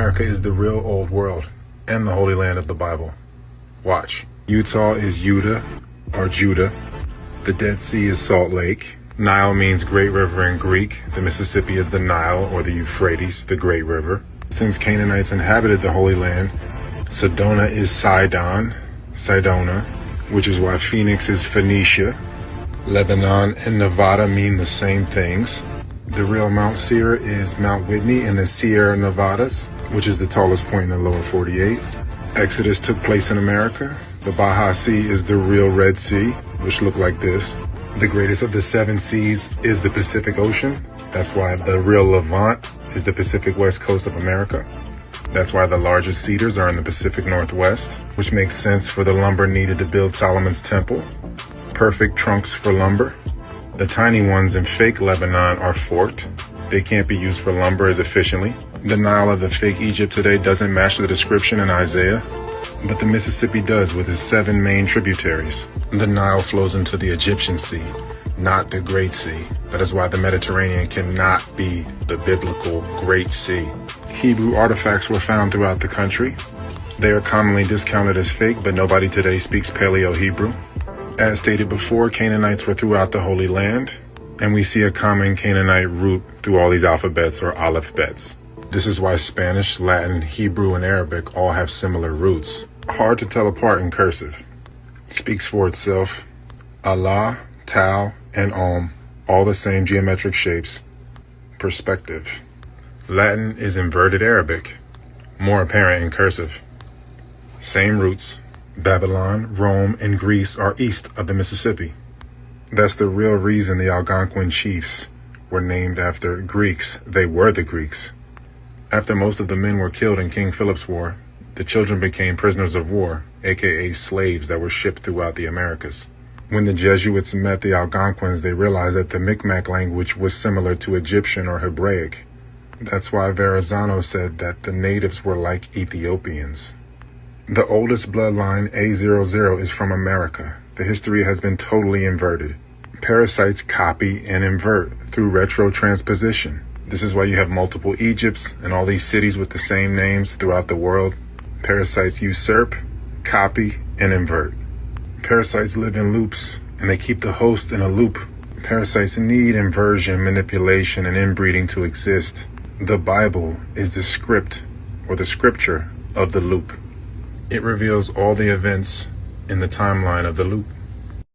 America is the real old world and the Holy Land of the Bible. Watch. Utah is Yuta or Judah. The Dead Sea is Salt Lake. Nile means great river in Greek. The Mississippi is the Nile or the Euphrates, the great river. Since Canaanites inhabited the Holy Land, Sedona is Sidon, Sidona, which is why Phoenix is Phoenicia. Lebanon and Nevada mean the same things. The real Mount Seir is Mount Whitney in the Sierra Nevadas, which is the tallest point in the lower 48. Exodus took place in America. The Baja Sea is the real Red Sea, which looked like this. The greatest of the 7 seas is the Pacific Ocean. That's why the real Levant is the Pacific West Coast of America. That's why the largest cedars are in the Pacific Northwest, which makes sense for the lumber needed to build Solomon's Temple. Perfect trunks for lumber. The tiny ones in fake Lebanon are forked. They can't be used for lumber as efficiently. The Nile of the fake Egypt today doesn't match the description in Isaiah, but the Mississippi does with its 7 main tributaries. The Nile flows into the Egyptian Sea, not the Great Sea. That is why the Mediterranean cannot be the biblical Great Sea. Hebrew artifacts were found throughout the country. They are commonly discounted as fake, but nobody today speaks Paleo-Hebrew. As stated before, Canaanites were throughout the Holy Land, and we see a common Canaanite root through all these alphabets or aleph-bets. This is why Spanish, Latin, Hebrew, and Arabic all have similar roots. Hard to tell apart in cursive. Speaks for itself. Allah, Tau, and Om, all the same geometric shapes. Perspective. Latin is inverted Arabic, more apparent in cursive. Same roots. Babylon, Rome, and Greece are east of the Mississippi. That's the real reason the Algonquin chiefs were named after Greeks. They were the Greeks. After most of the men were killed in King Philip's War, the children became prisoners of war, aka slaves that were shipped throughout the Americas. When the Jesuits met the Algonquins, they realized that the Mi'kmaq language was similar to Egyptian or Hebraic. That's why Verrazano said that the natives were like Ethiopians. The oldest bloodline, A00, is from America. The history has been totally inverted. Parasites copy and invert through retrotransposition. This is why you have multiple Egypts and all these cities with the same names throughout the world. Parasites usurp, copy, and invert. Parasites live in loops, and they keep the host in a loop. Parasites need inversion, manipulation, and inbreeding to exist. The Bible is the script, or the scripture, of the loop. It reveals all the events in the timeline of the loop.